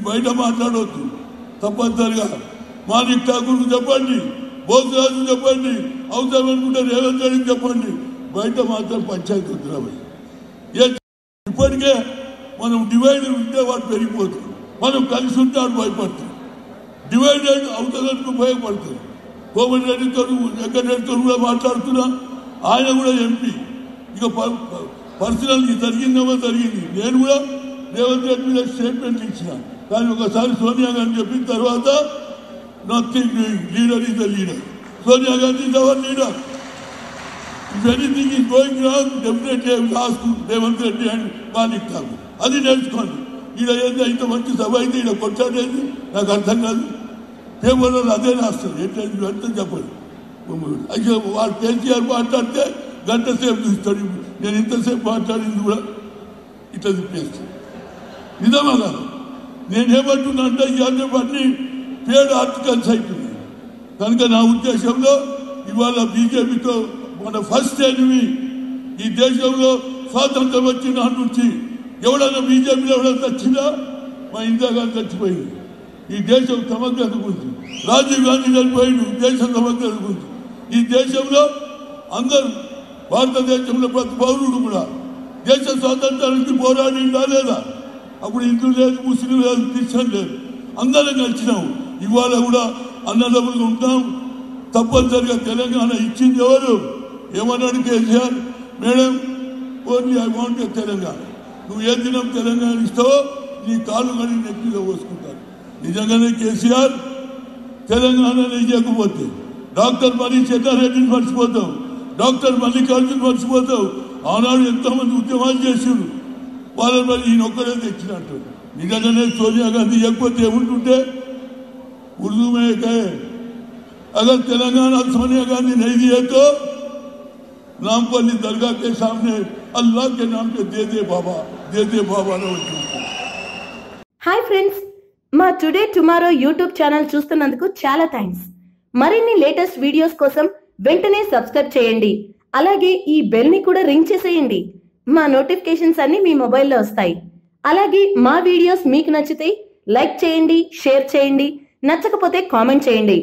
బయట మాట్లాడవద్దు తప్పనిసరిగా మాణిక్ ఠాకూర్ చెప్పండి, బోసరాజు చెప్పండి, అవసరం అనుకుంటే రేవంత్ రెడ్డికి చెప్పండి. బయట మాత్రం పంచాయతీ వద్దురాబోయ్. ఇప్పటికే మనం డివైడ్ ఉంటే వాడు పెరిగిపోతుంది, మనం కలిసి ఉంటే వాడు భయపడతాం. డివైడెడ్ అవతలకు భయపడుతుంది. కోమటిరెడ్డితో వెంకటరెడ్డితో కూడా మాట్లాడుతున్నా, ఆయన కూడా ఎంపీ. ఇక పర్సనల్ జరిగిందేమో జరిగింది. నేను కూడా రేవంత్ రెడ్డి మీద స్టేట్మెంట్ ఇచ్చిన, కానీ ఒకసారి సోనియా గాంధీ చెప్పిన తర్వాత nothing doing, leader is the leader. Sonia Gandhi is our leader. If anything is going wrong definitely ask Revanth Reddy and Manik Thakur. అది నేర్చుకోండి. ఈడ ఏంది ఇంత మంచి సభ అయితే ఈడ కొట్టాడేది నాకు అర్థం కాదు. పేపర్లో అదే రాస్తారు, ఏంటంటే అంటే చెప్పండి. అయితే వాడు కేసీఆర్ మాట్లాడితే గంట సేపు చూస్తాడు. నేను ఇంతసేపు మాట్లాడింది కూడా ఇట్లా తిప్పేస్తాను. నిజమా కాదు? నేనేమంటున్నా అంటే ఇవన్నీ అన్ని పేడ్ ఆర్టికల్స్ అవుతుంది. కనుక నా ఉద్దేశంలో ఇవాళ బీజేపీతో మన ఫస్ట్ ఎనిమి ఈ దేశంలో స్వాతంత్రం వచ్చిన నుంచి ఎవడన్నా బీజేపీలో ఎవడన్నా వచ్చినా మా ఇందిరాగాంధీ చచ్చిపోయింది. ఈ దేశం సమగ్రత గురించి రాజీవ్ గాంధీ చనిపోయింది. దేశం సమగ్రత గురించి ఈ దేశంలో అందరూ భారతదేశంలో ప్రతి పౌరుడు కూడా దేశ స్వాతంత్రానికి పోరాడి లేదా? అప్పుడు హిందూ లేదు, ముస్లిం లేదు, క్రిస్టియన్ లేదు, అందరం కలిసినాము. ఇవాళ కూడా అన్నదమ్ములుగా ఉంటాం. తప్పనిసరిగా తెలంగాణ ఇచ్చింది ఎవరు? ఏమన్నాడు KCR? Madam only I want Telangana. నువ్వు ఏ దినం తెలంగాణ ఇస్తావో నీ కాలు కానీ నెక్కిలో పోసుకుంటారు. నిజంగానే కేసీఆర్ తెలంగాణని ఇవ్వకపోతే డాక్టర్ మనీష్ చెన్నారెడ్డిని మర్చిపోతావు, డాక్టర్ మల్లికార్జున్ మర్చిపోతావు. ఆనాడు ఎంతోమంది ఉద్యమాలు చేసిండు, వాళ్ళని మరి ఈయన ఒక్కడే తెచ్చినట్టు. నిజంగానే సోనియా గాంధీ ఇవ్వకపోతే ఏముంటుంటే उर्दू में कहे अगर तेलंगाना सोनिया गांधी नहीं दिए तो नामपल्ली दरगाह के सामने अल्लाह के नाम पे दे दे बाबा ना. హాయ్ ఫ్రెండ్స్, మా టుడే టుమారో యూట్యూబ్ ఛానల్ చూస్తున్నందుకు చాలా థ్యాంక్స్. మరిన్ని లేటెస్ట్ వీడియోస్ కోసం వెంటనే సబ్స్క్రైబ్ చేయండి. అలాగే ఈ బెల్ ని కూడా రింగ్ చేసేయండి. మా నోటిఫికేషన్స్ అన్ని మీ మొబైల్లో వస్తాయి. అలాగే మా వీడియోస్ మీకు నచ్చితే లైక్ చేయండి, షేర్ చేయండి, నచ్చకపోతే కామెంట్ చేయండి.